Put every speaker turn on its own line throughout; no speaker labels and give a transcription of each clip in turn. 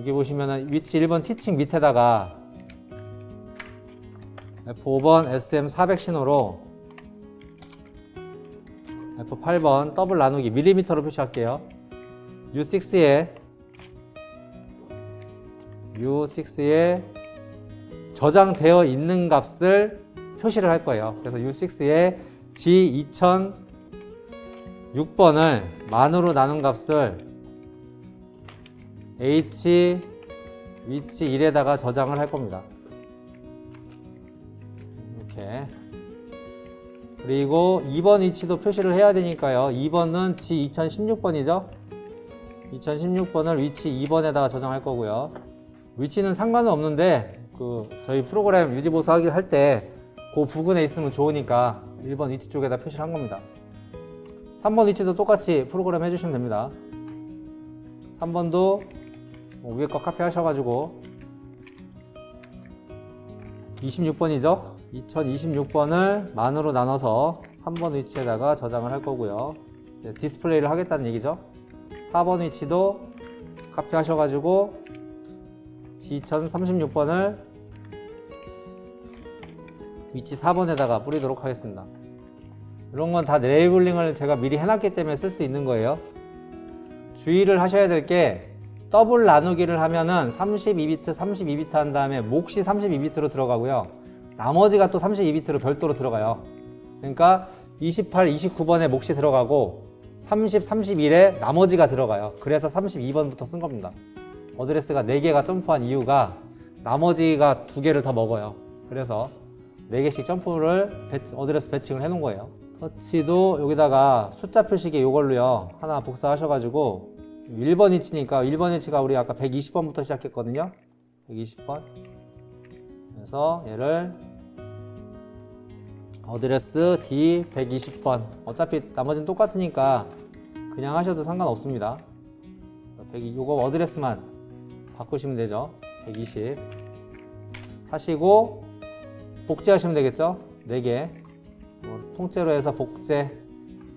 여기 보시면은 위치 1번 티칭 밑에다가 F5번 SM400 신호로 F8번 더블 나누기 밀리미터로 표시할게요. U6에 저장되어 있는 값을 표시를 할 거예요. 그래서 U6에 G2006번을 만으로 나눈 값을 H 위치 1에다가 저장을 할 겁니다. 이렇게. 그리고 2번 위치도 표시를 해야 되니까요. 2번은 G2016번이죠. 2016번을 위치 2번에다가 저장할 거고요. 위치는 상관은 없는데 저희 프로그램 유지보수 할 때 그 부근에 있으면 좋으니까 1번 위치 쪽에다 표시를 한 겁니다. 3번 위치도 똑같이 프로그램 해주시면 됩니다. 3번도 위에 거 카피 하셔가지고 26번이죠. 2026번을 만으로 나눠서 3번 위치에다가 저장을 할 거고요. 디스플레이를 하겠다는 얘기죠. 4번 위치도 카피 하셔가지고 G2036번을 위치 4번에다가 뿌리도록 하겠습니다. 이런 건 다 레이블링을 제가 미리 해놨기 때문에 쓸 수 있는 거예요. 주의를 하셔야 될 게 더블 나누기를 하면은 32비트 한 다음에 몫이 32비트로 들어가고요. 나머지가 또 32비트로 별도로 들어가요. 그러니까 28, 29번에 몫이 들어가고 30, 31에 나머지가 들어가요. 그래서 32번부터 쓴 겁니다. 어드레스가 4개가 점프한 이유가 나머지가 2개를 더 먹어요. 그래서 4개씩 점프를 어드레스 배칭을 해 놓은 거예요. 터치도 여기다가 숫자 표시기 이걸로요. 하나 복사하셔가지고 1번 위치니까 1번 위치가 우리 아까 120번부터 시작했거든요. 120번. 그래서 얘를 어드레스 D120번. 어차피 나머지는 똑같으니까 그냥 하셔도 상관없습니다. 요거 어드레스만 바꾸시면 되죠. 120 하시고 복제하시면 되겠죠. 4개 통째로 해서 복제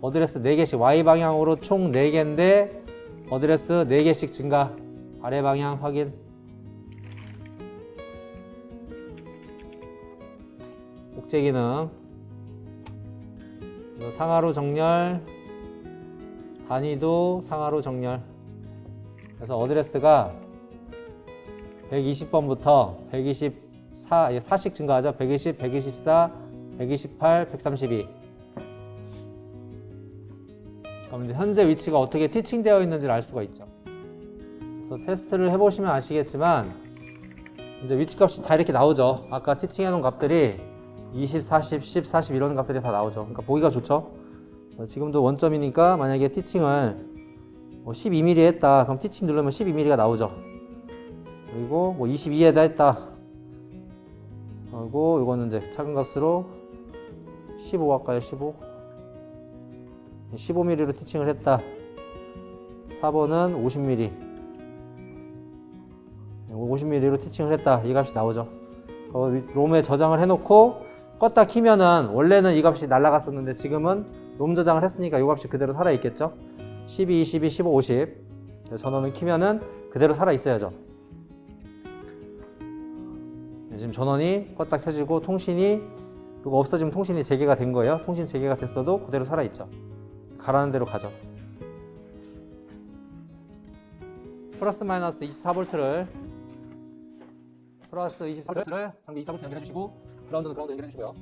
어드레스 4개씩 Y방향으로 총 4개인데 어드레스 4개씩 증가. 아래 방향 확인. 복제 기능 상하로 정렬, 단위도 상하로 정렬. 그래서 어드레스가 120번부터 4씩 증가하죠. 120, 124, 128, 132. 그럼 이제 현재 위치가 어떻게 티칭되어 있는지를 알 수가 있죠. 그래서 테스트를 해보시면 아시겠지만 이제 위치 값이 다 이렇게 나오죠. 아까 티칭해 놓은 값들이 20, 40, 10, 40 이런 값들이 다 나오죠. 그러니까 보기가 좋죠. 지금도 원점이니까 만약에 티칭을 12mm 했다. 그럼 티칭 누르면 12mm가 나오죠. 그리고 22에다 했다. 그리고 이거는 이제 작은 값으로 15 할까요? 15mm로 티칭을 했다. 4번은 50mm 50mm로 티칭을 했다. 이 값이 나오죠. 롬에 저장을 해놓고 껐다 키면은 원래는 이 값이 날라갔었는데 지금은 롬 저장을 했으니까 이 값이 그대로 살아있겠죠. 12, 22, 15, 50 전원을 키면은 그대로 살아있어야죠. 지금 전원이 껐다 켜지고 통신이 이거 없어지면 통신이 재개가 된 거예요. 통신 재개가 됐어도 그대로 살아있죠. 가라는 대로 가죠. 플러스 마이너스 24V를 장비 24V 연결해주시고 그라운드는 그라운드 연결해주시고요.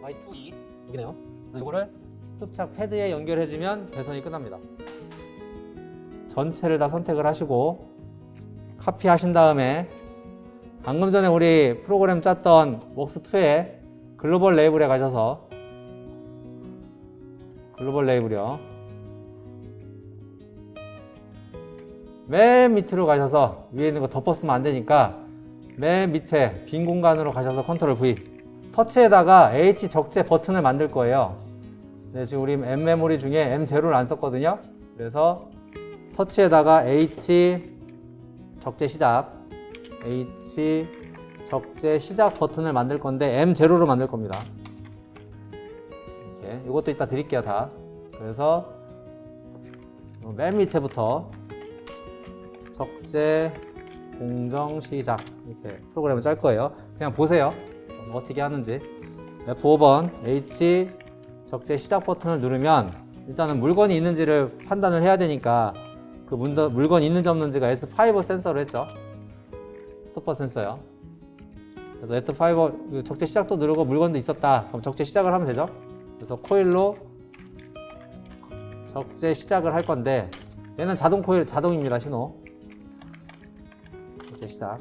Y2E 여기네요. 이거를 흡착 패드에 연결해주면 배선이 끝납니다. 전체를 다 선택을 하시고 카피하신 다음에 방금 전에 우리 프로그램 짰던 웍스2의 글로벌 레이블에 가셔서 글로벌 레이블이요. 맨 밑으로 가셔서 위에 있는 거 덮었으면 안 되니까 맨 밑에 빈 공간으로 가셔서 컨트롤 V. 터치에다가 H 적재 버튼을 만들 거예요. 네, 지금 우리 M 메모리 중에 M0를 안 썼거든요. 그래서 터치에다가 H 적재 시작, H 적재 시작 버튼을 만들 건데 M0로 만들 겁니다. 이렇게. 이것도 이따 드릴게요, 다. 그래서 맨 밑에부터 적재 공정 시작 이렇게 프로그램을 짤 거예요. 그냥 보세요. 어떻게 하는지. F5번 H 적재 시작 버튼을 누르면 일단은 물건이 있는지를 판단을 해야 되니까 그 물건이 있는지 없는지가 S5 센서로 했죠. 스토퍼 센서요. 그래서 S5 적재 시작도 누르고 물건도 있었다. 그럼 적재 시작을 하면 되죠. 그래서 코일로 적재 시작을 할 건데 얘는 자동 코일, 자동입니다. 신호. 적재 시작.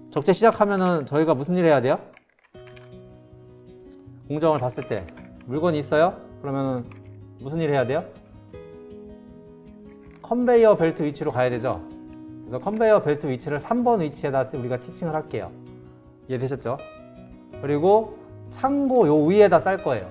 적재 시작하면은 저희가 무슨 일 해야 돼요? 공정을 봤을 때 물건이 있어요? 그러면은 무슨 일 해야 돼요? 컨베이어 벨트 위치로 가야 되죠. 그래서 컨베이어 벨트 위치를 3번 위치에다 우리가 티칭을 할게요. 이해되셨죠? 그리고 창고 요 위에다 쌀 거예요.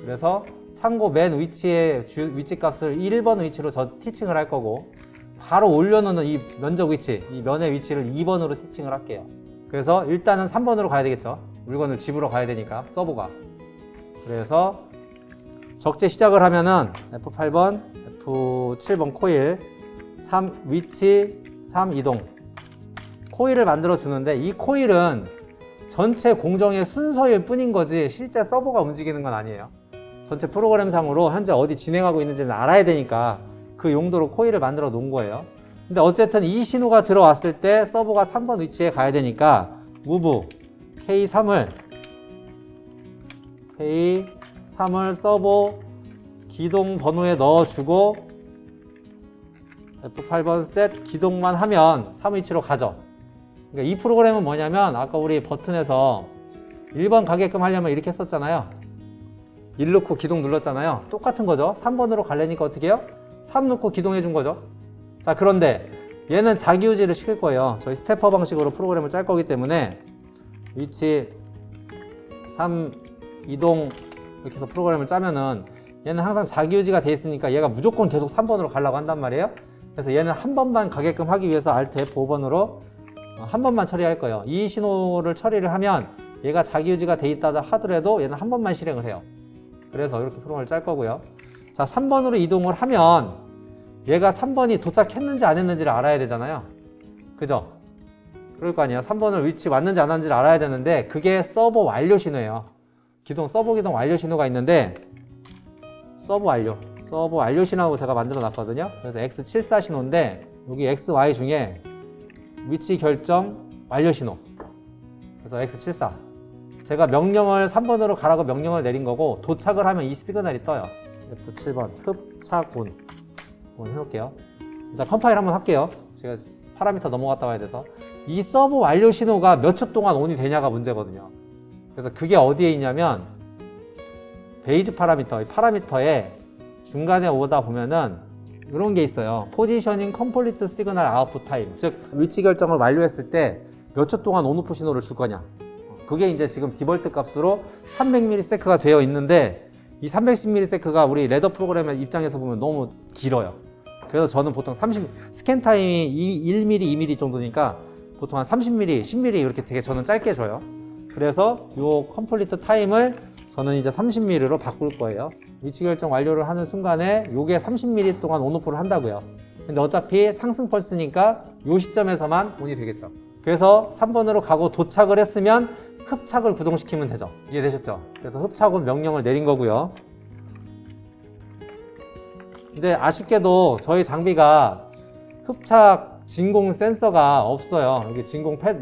그래서 창고 맨 위치에 위치 값을 1번 위치로 티칭을 할 거고 바로 올려놓는 이 면적 위치, 이 면의 위치를 2번으로 티칭을 할게요. 그래서 일단은 3번으로 가야 되겠죠. 물건을 집으러 가야 되니까 서버가. 그래서 적재 시작을 하면은 F8번, F7번 코일 3 위치 3 이동 코일을 만들어 주는데 이 코일은 전체 공정의 순서일 뿐인 거지 실제 서버가 움직이는 건 아니에요. 전체 프로그램상으로 현재 어디 진행하고 있는지는 알아야 되니까 그 용도로 코일을 만들어 놓은 거예요. 근데 어쨌든 이 신호가 들어왔을 때 서버가 3번 위치에 가야 되니까 move K3을 서버 기동 번호에 넣어주고 F8번 셋 기동만 하면 3위치로 가죠. 그러니까 이 프로그램은 뭐냐면 아까 우리 버튼에서 1번 가게끔 하려면 이렇게 했었잖아요. 1 넣고 기동 눌렀잖아요. 똑같은 거죠. 3번으로 가려니까 어떻게 해요? 3 넣고 기동해 준 거죠. 자, 그런데 얘는 자기유지를 시킬 거예요. 저희 스태퍼 방식으로 프로그램을 짤 거기 때문에 위치 3 이동 이렇게 해서 프로그램을 짜면은 얘는 항상 자기유지가 돼 있으니까 얘가 무조건 계속 3번으로 가려고 한단 말이에요. 그래서 얘는 한 번만 가게끔 하기 위해서 Alt F5번으로 한 번만 처리할 거예요. 이 신호를 처리를 하면 얘가 자기유지가 돼 있다 하더라도 얘는 한 번만 실행을 해요. 그래서 이렇게 프로그램을 짤 거고요. 자, 3번으로 이동을 하면 얘가 3번이 도착했는지 안 했는지를 알아야 되잖아요. 그죠? 그럴 거 아니에요. 3번을 위치 왔는지 안 왔는지를 알아야 되는데 그게 서버 완료 신호예요. 서버 기동 완료 신호가 있는데 서버 완료 신호라고 제가 만들어 놨거든요. 그래서 X74 신호인데 여기 XY 중에 위치 결정 완료 신호. 그래서 X74. 제가 명령을 3번으로 가라고 명령을 내린 거고 도착을 하면 이 시그널이 떠요. F7번 흡착 온 해놓을게요. 일단 컴파일 한번 할게요. 제가 파라미터 넘어갔다 와야 돼서 이 서버 완료 신호가 몇 초 동안 온이 되냐가 문제거든요. 그래서 그게 어디에 있냐면 베이즈 파라미터, 이 파라미터에 중간에 오다 보면은 이런 게 있어요. 포지셔닝 컴플리트 시그널 아웃풋 타임, 즉 위치 결정을 완료했을 때 몇 초 동안 온오프 신호를 줄 거냐. 그게 이제 지금 디볼트 값으로 300ms가 되어 있는데 이 310ms가 우리 레더 프로그램의 입장에서 보면 너무 길어요. 그래서 저는 보통 스캔 타임이 1mm, 2mm 정도니까 보통 한 30mm, 10mm 이렇게 되게 저는 짧게 줘요. 그래서 요 컴플리트 타임을 저는 이제 30mm로 바꿀 거예요. 위치 결정 완료를 하는 순간에 요게 30mm 동안 온오프를 한다고요. 근데 어차피 상승 펄스니까 요 시점에서만 온이 되겠죠. 그래서 3번으로 가고 도착을 했으면 흡착을 구동시키면 되죠. 이해되셨죠? 그래서 흡착온 명령을 내린 거고요. 근데 아쉽게도 저희 장비가 흡착 진공 센서가 없어요. 여기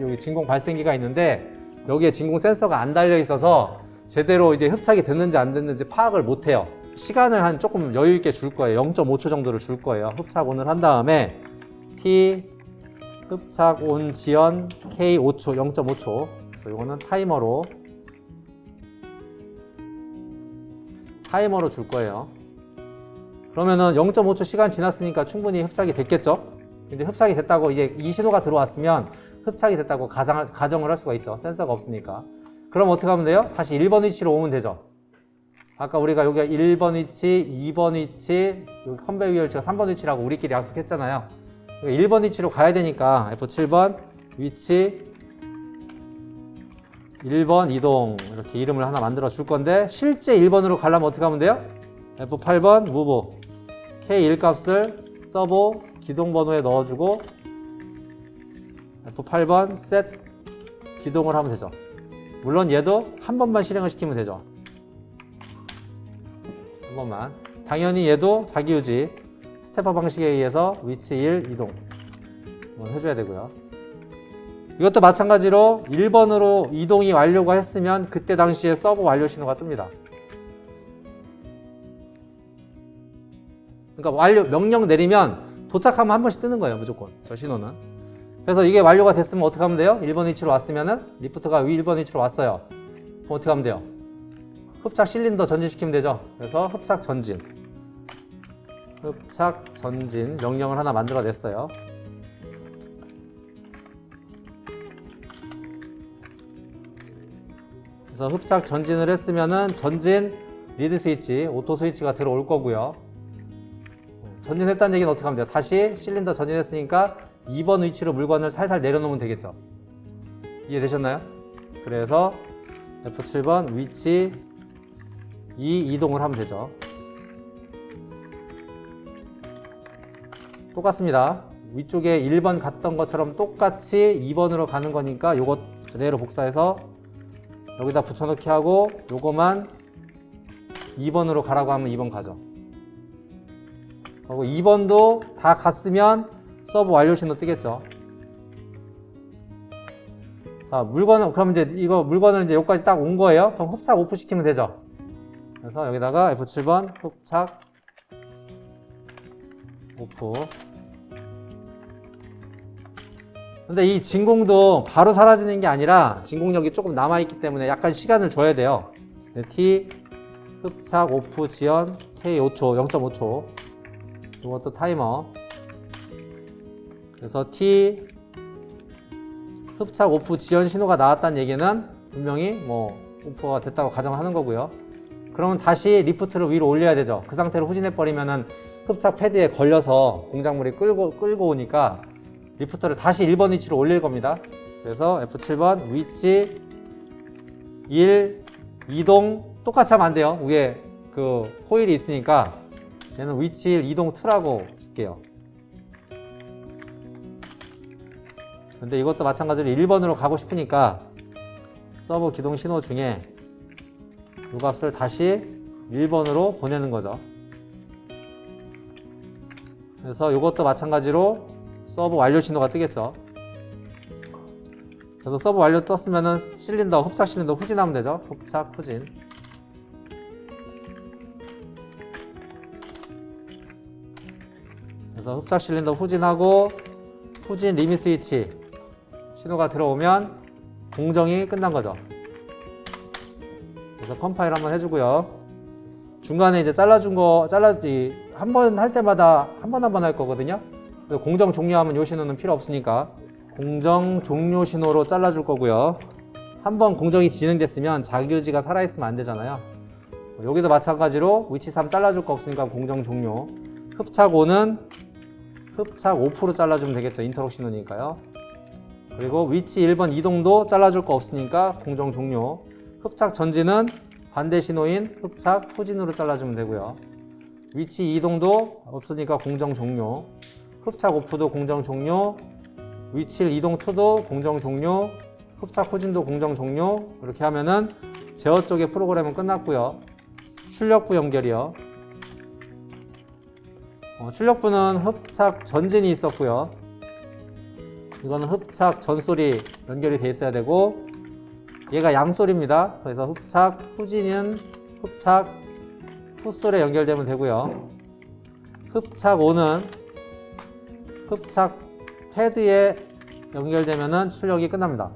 여기 진공 발생기가 있는데 여기에 진공 센서가 안 달려 있어서 제대로 이제 흡착이 됐는지 안 됐는지 파악을 못 해요. 시간을 한 조금 여유 있게 줄 거예요. 0.5초 정도를 줄 거예요. 흡착 온을 한 다음에 T 흡착 온 지연 K 5초, 0.5초. 이거는 타이머로 줄 거예요. 그러면은 0.5초 시간 지났으니까 충분히 흡착이 됐겠죠? 근데 흡착이 됐다고 이제 이 신호가 들어왔으면 흡착이 됐다고 가정을 할 수가 있죠. 센서가 없으니까. 그럼 어떻게 하면 돼요? 다시 1번 위치로 오면 되죠. 아까 우리가 여기가 1번 위치, 2번 위치, 여기 컨베이어 위치가 3번 위치라고 우리끼리 약속했잖아요. 1번 위치로 가야 되니까 F7번 위치 1번 이동 이렇게 이름을 하나 만들어 줄 건데 실제 1번으로 가려면 어떻게 하면 돼요? F8번 무브 K1 값을 서버 기동 번호에 넣어주고 F8번 set 기동을 하면 되죠. 물론 얘도 한 번만 실행을 시키면 되죠. 한 번만. 당연히 얘도 자기유지 스태퍼 방식에 의해서 위치 1 이동 해줘야 되고요. 이것도 마찬가지로 1번으로 이동이 완료가 했으면 그때 당시에 서버 완료 신호가 뜹니다. 그러니까 완료 명령 내리면 도착하면 한 번씩 뜨는 거예요. 무조건 저 신호는. 그래서 이게 완료가 됐으면 어떻게 하면 돼요? 1번 위치로 왔으면은 리프트가 1번 위치로 왔어요. 그럼 어떻게 하면 돼요? 흡착 실린더 전진시키면 되죠. 그래서 흡착 전진 명령을 하나 만들어 냈어요. 그래서 흡착 전진을 했으면은 전진 리드 스위치, 오토 스위치가 들어올 거고요. 전진했다는 얘기는 어떻게 하면 돼요? 다시 실린더 전진했으니까 2번 위치로 물건을 살살 내려놓으면 되겠죠. 이해되셨나요? 그래서 F7번 위치 2 이동을 하면 되죠. 똑같습니다. 위쪽에 1번 갔던 것처럼 똑같이 2번으로 가는 거니까 요거 그대로 복사해서 여기다 붙여넣기 하고 요거만 2번으로 가라고 하면 2번 가죠. 그리고 2번도 다 갔으면 서브 완료 신호 뜨겠죠. 자, 물건은 그럼 이제 이거 물건을 이제 여기까지 딱 온 거예요. 그럼 흡착 오프 시키면 되죠. 그래서 여기다가 F7번 흡착 오프. 근데 이 진공도 바로 사라지는 게 아니라 진공력이 조금 남아있기 때문에 약간 시간을 줘야 돼요. T 흡착 오프 지연 K 5초, 0.5초. 이것도 타이머. 그래서 T 흡착 오프 지연 신호가 나왔다는 얘기는 분명히 뭐 오프가 됐다고 가정하는 거고요. 그러면 다시 리프트를 위로 올려야 되죠. 그 상태로 후진해 버리면은 흡착 패드에 걸려서 공작물이 끌고 오니까 리프트를 다시 1번 위치로 올릴 겁니다. 그래서 F7번 위치 1 이동 똑같이 하면 안 돼요. 위에 그 호일이 있으니까 얘는 위치 1 이동 2라고 줄게요. 근데 이것도 마찬가지로 1번으로 가고 싶으니까 서버 기동 신호 중에 이 값을 다시 1번으로 보내는 거죠. 그래서 이것도 마찬가지로 서버 완료 신호가 뜨겠죠. 그래서 서버 완료 떴으면은 실린더, 흡착 실린더 후진하면 되죠. 흡착 후진. 그래서 흡착 실린더 후진하고 후진 리밋 스위치 신호가 들어오면 공정이 끝난 거죠. 그래서 컴파일 한번 해주고요. 중간에 이제 잘라준 거, 한 번 할 때마다 한 번 할 거거든요. 그래서 공정 종료하면 요 신호는 필요 없으니까 공정 종료 신호로 잘라줄 거고요. 한 번 공정이 진행됐으면 자기유지가 살아있으면 안 되잖아요. 여기도 마찬가지로 위치 3 잘라줄 거 없으니까 공정 종료. 흡착 5는 흡착 5% 잘라주면 되겠죠. 인터럭 신호니까요. 그리고 위치 1번 이동도 잘라줄 거 없으니까 공정 종료. 흡착 전진은 반대 신호인 흡착 후진으로 잘라주면 되고요. 위치 이동도 없으니까 공정 종료. 흡착 오프도 공정 종료. 위치 1 이동 2도 공정 종료. 흡착 후진도 공정 종료. 이렇게 하면은 제어 쪽의 프로그램은 끝났고요. 출력부 연결이요. 출력부는 흡착 전진이 있었고요. 이거는 흡착 전솔이 연결이 돼 있어야 되고 얘가 양솔입니다. 그래서 흡착 후진은 흡착 후솔에 연결되면 되고요. 흡착 5는 흡착 패드에 연결되면은 출력이 끝납니다.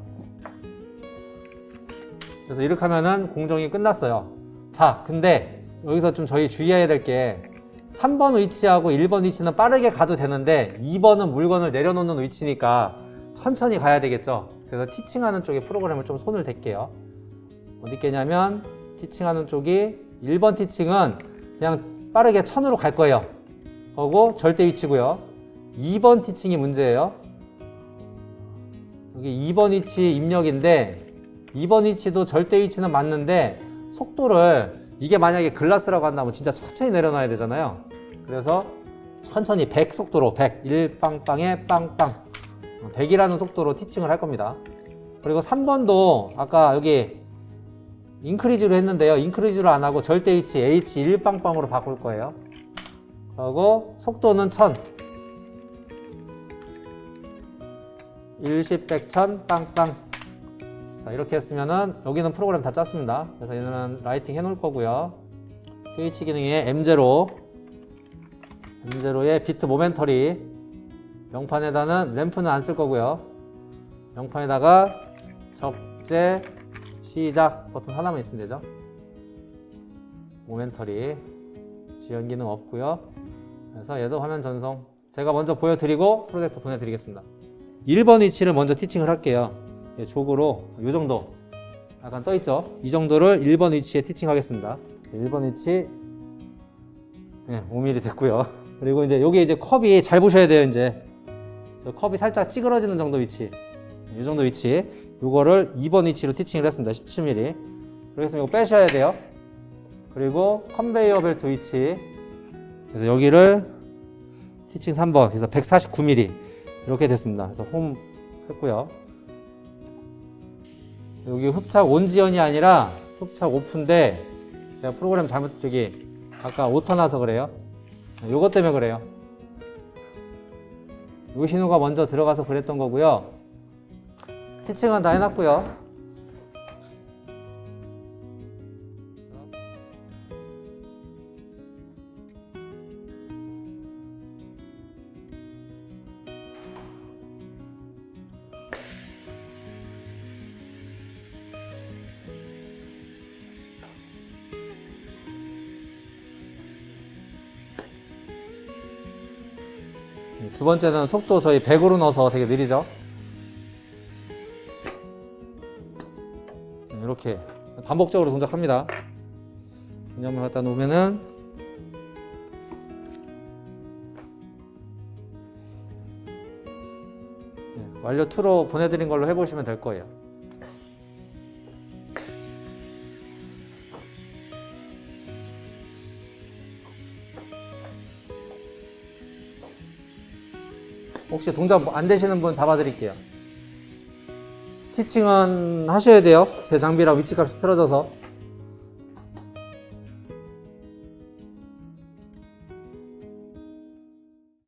그래서 이렇게 하면은 공정이 끝났어요. 자, 근데 여기서 좀 저희 주의해야 될 게 3번 위치하고 1번 위치는 빠르게 가도 되는데 2번은 물건을 내려놓는 위치니까 천천히 가야 되겠죠. 그래서 티칭하는 쪽에 프로그램을 좀 손을 댈게요. 어디 있겠냐면 티칭하는 쪽이 1번 티칭은 그냥 빠르게 1000으로 갈 거예요. 그리고 절대 위치고요. 2번 티칭이 문제예요. 여기 2번 위치 입력인데 2번 위치도 절대 위치는 맞는데 속도를 이게 만약에 글라스라고 한다면 진짜 천천히 내려놔야 되잖아요. 그래서 천천히 100 속도로 100, 1빵빵에 빵빵 100이라는 속도로 티칭을 할 겁니다. 그리고 3번도 아까 여기 인크리즈로 했는데요. 인크리즈로 안 하고 절대 위치 H 1빵빵으로 바꿀 거예요. 그리고 속도는 1000 일십, 백천, 빵빵. 자, 이렇게 했으면은 여기는 프로그램 다 짰습니다. 그래서 얘는 라이팅 해놓을 거고요. 스위치 기능에 M0에 비트 모멘터리, 명판에다는 램프는 안 쓸 거고요. 명판에다가 적재, 시작 버튼 하나만 있으면 되죠. 모멘터리, 지연 기능 없고요. 그래서 얘도 화면 전송. 제가 먼저 보여드리고 프로젝터 보내드리겠습니다. 1번 위치를 먼저 티칭을 할게요. 족으로 이 정도 약간 떠있죠. 이 정도를 1번 위치에 티칭하겠습니다. 1번 위치 5mm 됐고요. 그리고 이제 여기 이제 컵이 잘 보셔야 돼요. 이제 저 컵이 살짝 찌그러지는 정도 위치, 이 정도 위치, 요거를 2번 위치로 티칭을 했습니다. 17mm. 그렇겠으면 이거 빼셔야 돼요. 그리고 컨베이어 벨트 위치, 그래서 여기를 티칭 3번, 그래서 149mm 이렇게 됐습니다. 그래서 홈 했고요. 여기 흡착 온 지연이 아니라 흡착 오프인데 제가 프로그램 잘못 아까 오터 나서 그래요. 요것 때문에 그래요. 요 신호가 먼저 들어가서 그랬던 거고요. 티칭은 다 해놨고요. 두 번째는 속도 저희 100으로 넣어서 되게 느리죠. 이렇게 반복적으로 동작합니다. 분량을 갖다 놓으면은 완료 2로 보내드린 걸로 해보시면 될 거예요. 혹시 동작 안 되시는 분 잡아드릴게요. 티칭은 하셔야 돼요. 제 장비랑 위치값이 틀어져서.